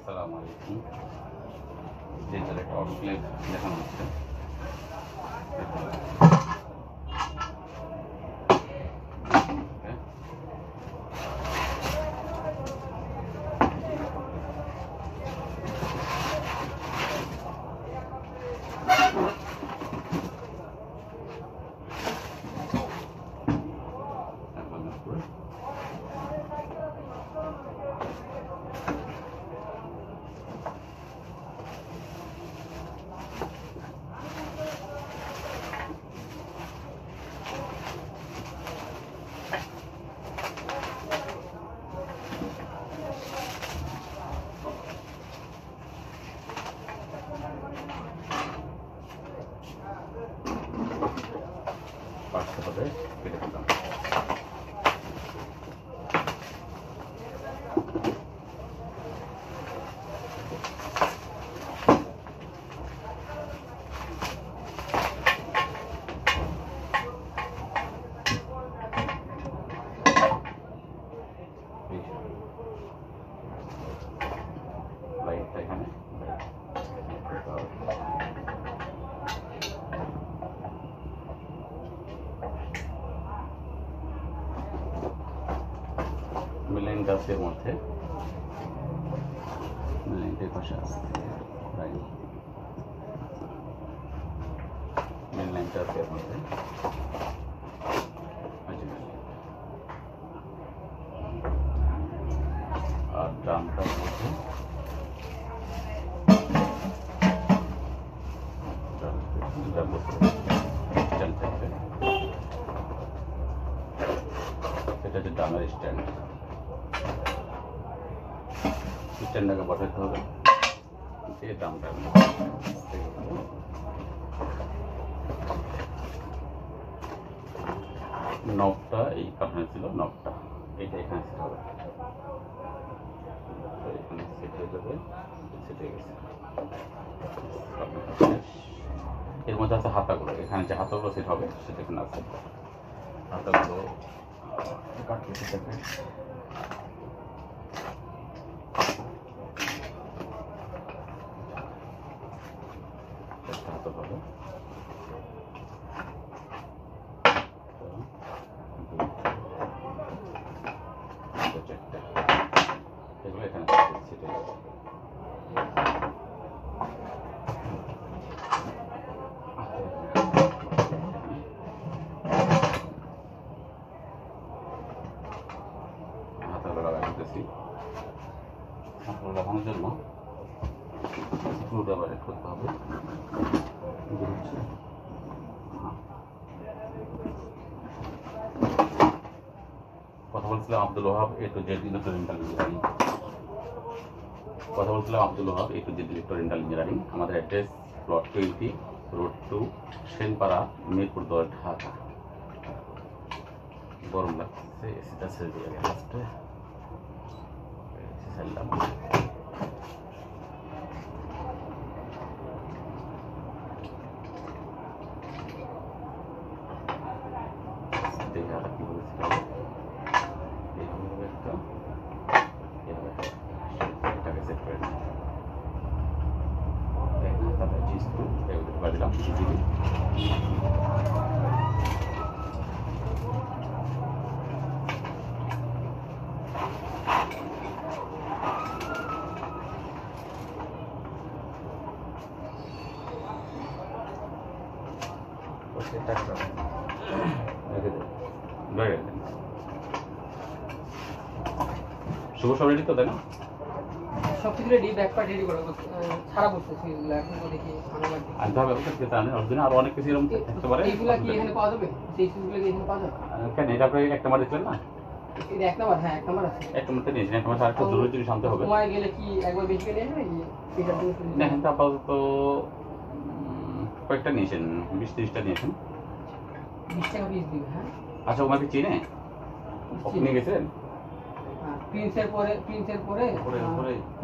আসসালামু আলাইকুম। যেটার একটা অটোক্লেভ দেখানো হচ্ছে। পাঁচশো হবে কেটে দিলাম। লাইটটা এখানে মিলাইন গাছের মধ্যে মিলাইনের পাশে আছে মিলাইন গাছের মধ্যে আর ড্রামটার মধ্যে এটা হচ্ছে ড্রামের স্ট্যান্ড। স্ট্যান্ডটাকে বসাতে হবে এই ড্রামটার মধ্যে। নবটা এই কারণে ছিল, নবটা এইটা এখানে সেট হবে, এখানে সেট হয়ে যাবে, সেট হয়ে গেছে। এর মধ্যে আছে হাতাগুলো, এখানে যে হাতাগুলো সেট হবে সেটা এখানে আছে। হাতাগুলো কাটতে থাকবে। হাতা হবে এগুলো এখানে সেট হয়ে যাবে। লাগানোর জন্য স্ক্রুটা বের করতে হবে। কথা বলছিলাম Abdul Wahab A to Z electronical engineering. আমাদের address plot 20 road 2 Senpara Mirpur 10 Dhaka. গরম লাগছে, এসিটা ছেড়ে দিয়ে গেছে লাস্টে এসি ছাড়লাম। দেখে আর কি বলেছিলাম, এইভাবে একটা এটাকে সেট করে দিই। তারপরে চিজ স্ক্রু এগুলো ঢোকা দিলাম ইজিলি। শুভ সব রেডি তো, তাই না? সবকিছু রেডি, ব্যাক পার্ট রেডি করে ছাড়া বসতেছি। এগুলো এখন তো দেখি ভালো লাগবে। আনতে হবে ওটা খেতে আনে অরিজিনাল আর অনেক কিছু এরকম থাকতে পারে। এইগুলা কি এখানে পাওয়া যাবে? সেই সুবিধা কি এখানে পাওয়া যাবে? কেন এটা আপনি একটা মার দেখলেন না? এটা এক নাম্বার, হ্যাঁ এক নাম্বার আছে। একটা মারতে নিয়েছেন, একটা মার আরেকটা জরুরি জিনিস আনতে হবে। সময় গেলে কি একবার বেশি করে নিয়ে আসবে? এটা দিয়ে না এখন তো আপাতত কয়েকটা নিয়েছেন, 20-30টা নিয়েছেন। 20 টাকা পিস দিবে। হ্যাঁ আচ্ছা ওমাকে চিনে আপনি গেছেন প্রিন্সের পরে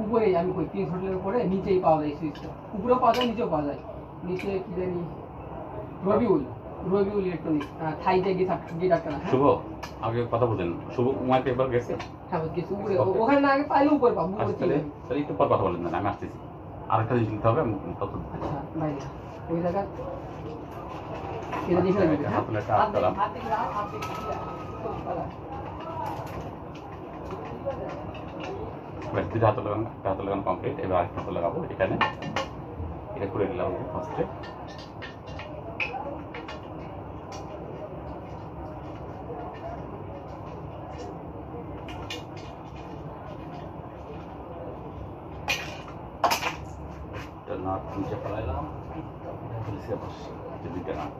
উপরে আমি কই প্রিন্স হোটেলের পরে নিচেই পাওয়া যায় সুইচটা। উপরেও পাওয়া যায়, নিচেও পাওয়া যায়। নিচে কি জানি রবিউল রবিউল ইলেকট্রনিক্স থাইতে গিয়ে আটকানা। শুভ আগে কথা বলেন, শুভ উমাকে একবার গেছে। হ্যাঁ গেছে উপরে, ওখানে না আগে পাইলে উপরে পাবো। আচ্ছা তাহলে তাহলে একটু পর কথা বলেন না, আমি আসতেছি। আরেকটা জিনিস নিতে হবে, আমি তত আচ্ছা বাইরে ওই জায়গা এটা দেখে আচ্ছা, নেবেন। এটা হ্যাঁ হাতলে একটা আটকালাম। ব্যাস দুটো হাতে লাগানো কমপ্লিট। এবার আরেকটা হাতে লাগাবো এখানে, এটা করে নিলাম ফার্স্টে। নাট নিচে ফেলাইলাম, দুইটা নাট।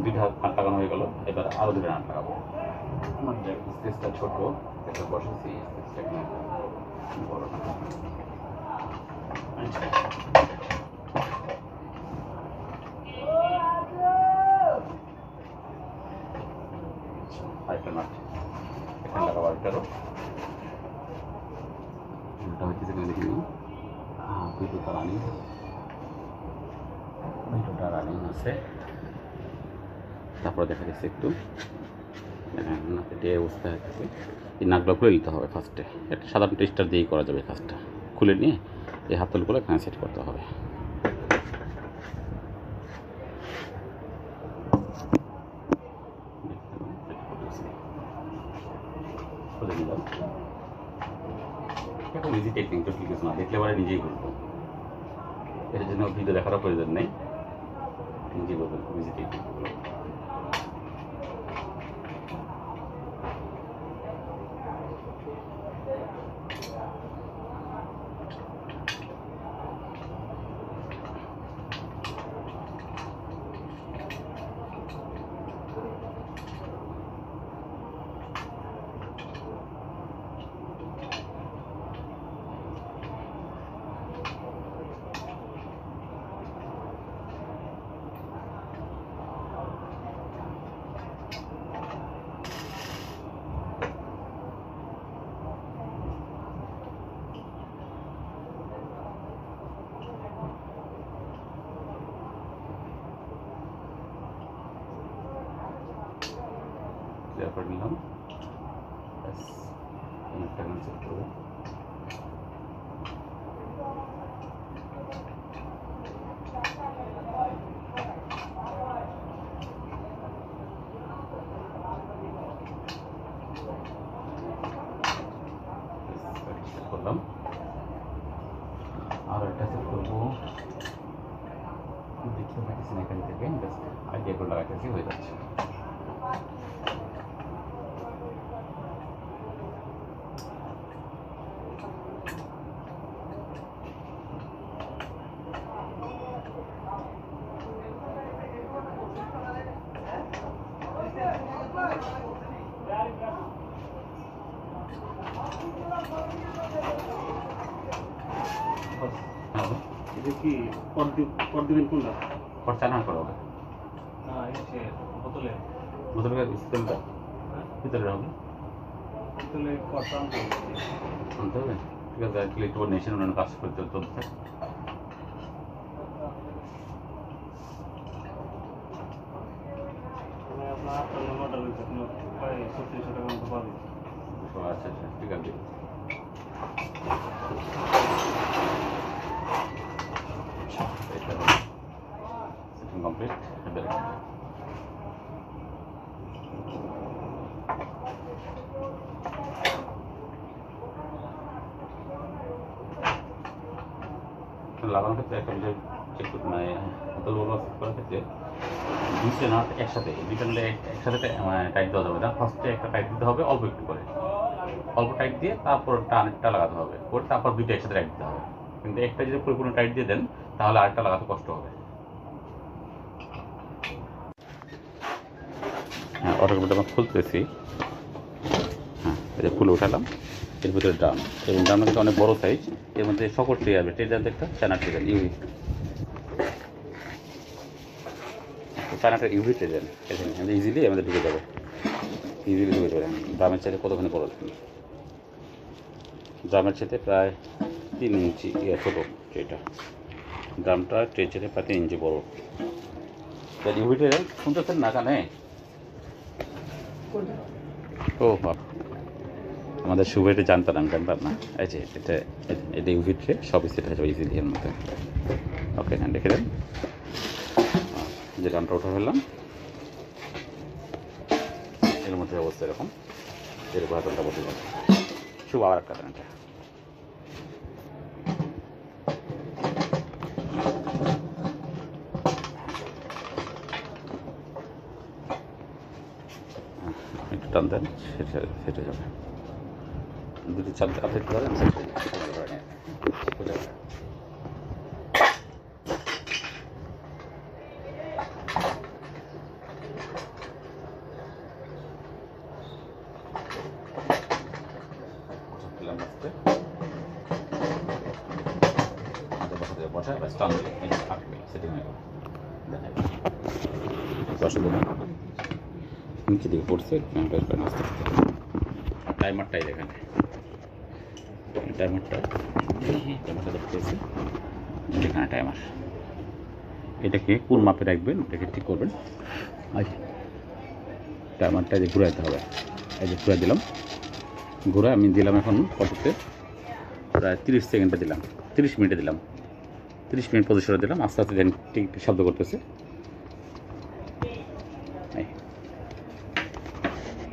দুইটা নাট লাগানো হয়ে গেল, এবার আরো দুটো নাট লাগাবো। আমার যে স্পেসটা ছোট, এটা বসেছি, স্পেসটা একটু বড় না। আরেকটা নাট এখানে লাগাবো, আরেকটারও এটা হচ্ছে এখানে দেখে নিই। দুটোটা রানিং আছে। তারপরে দেখা যাচ্ছে একটু নাকে অবস্থায় থাকে, এই নাকগুলো খুলে নিতে হবে ফার্স্টে। একটা সাধারণ টেস্টার দিয়েই করা যাবে কাজটা। খুলে নিয়ে এই হাতলগুলো এখানে সেট করতে হবে। খুলে নিলাম। এখন ইজি টেকনিক, তো ঠিক আছে না, দেখলে পরে নিজেই বুঝবো। এটার জন্য ভিডিও দেখারও প্রয়োজন নেই, নিজেই বলবেন খুব ইজি টেকনিকগুলো। ক্লিয়ার করে নিলাম। ব্যাস এখানে সেট করবো। সেট করলাম, আর একটা সেট করবো। দেখতে পাচ্ছি না এখান থেকে, জাস্ট আইডিয়া করে লাগাইতেছি, হয়ে যাচ্ছে। এটা কি পর দিবেন কোনটা? খরচা না করা হবে, বোতলে বোতলের সিস্টেমটা ভিতরে হবে, বোতলে কত আনতে হবে। ঠিক আছে, একটু নেশন অন্যান্য কাজ করতে চলতে। আপনার 58 মডেল হয়েছে, আপনার প্রায় 3600 টাকার মতো পাবে। আচ্ছা আচ্ছা, ঠিক আছে। Setting complete. লাগানোর ক্ষেত্রে একটা বিষয় চেক করতে, মানে বোতলগুলো সেট করার ক্ষেত্রে দুইটা নাট একসাথে, দুইটা নাট একসাথে টাইট দেওয়া যাবে না। ফার্স্টে একটা টাইট দিতে হবে অল্প একটু করে, অল্প টাইট দিয়ে তারপর টানটা লাগাতে হবে, করে তারপর দুইটা একসাথে টাইট দিতে হবে। কিন্তু একটা যদি পরিপূর্ণ টাইট দিয়ে দেন তাহলে আরেকটা লাগাতে কষ্ট হবে। হ্যাঁ, অটোমেটিক আমরা খুলতেছি। হ্যাঁ, এই যে খুলে উঠালাম। এর ভিতরে ড্রাম, এবং ড্রামটা কিন্তু অনেক বড় সাইজ। এর মধ্যে সকল ট্রে আসবে, ট্রে দেন একটা চায়না ট্রে দেন, ইউভি চায়নাটা ইউভি ট্রে দেন, এখানে ইজিলি আমাদের ঢুকে যাবে, ইজিলি ঢুকে যাবে। ড্রামের চাইতে কতখানি বড়, ড্রামের চাইতে প্রায় 3 ইঞ্চি ছোটো ট্রেটা, ড্রামটা ট্রে চাইতে প্রায় 3 ইঞ্চি বড়। ইউভি ট্রে শুনতেছেন না কানে? ও বাপ, আমাদের শুভ এটা জানতাম না। এই যে এটা ইউভি ট্রে, সব সেট হয়ে যাবে ইজিলি এর মধ্যে। ওকে, হ্যাঁ রেখে দেন। যে ড্রামটা উঠে ফেললাম, এর মধ্যে অবস্থা এরকম, এরকম হাতলটা বসে যাবে। শুভ আবার একটা ড্রামটা একটু টান দেন, সেটা যাবে। দুটি চাপ আপডেট করেন, বসা স্টান থাকবে, সেটিং হয়ে গেল। অসুবিধা নিচে দিকে পড়ছে, আস্তে আস্তে। টাইমারটাই এখানে, টাইমারটা দেখতেছি, এখানে টাইমার। এটাকে কোন মাপে রাখবেন এটাকে ঠিক করবেন। আচ্ছা, টাইমারটা যে ঘুরাইতে হবে, এই যে ঘুরাই দিলাম, ঘুরে আমি দিলাম এখন কততে, প্রায় 30 সেকেন্ডে দিলাম, 30 মিনিটে দিলাম, 30 মিনিট পজিশনে দিলাম। আস্তে আস্তে দেন ঠিক শব্দ করতেছে।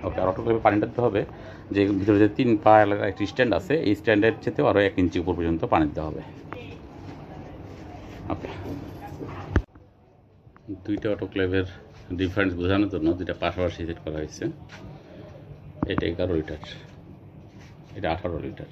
ওকে, আর অটোক্লেভে পানিটা দিতে হবে যে ভিতরে যে 3 পা একটি স্ট্যান্ড আছে, এই স্ট্যান্ডের চেতেও আরও 1 ইঞ্চি উপর পর্যন্ত পানি দিতে হবে। ওকে, দুইটা অটোক্লেভের ডিফারেন্স বোঝানোর জন্য দুইটা পাশাপাশি সেট করা হয়েছে। এটা 11 লিটার, এটা 18 লিটার।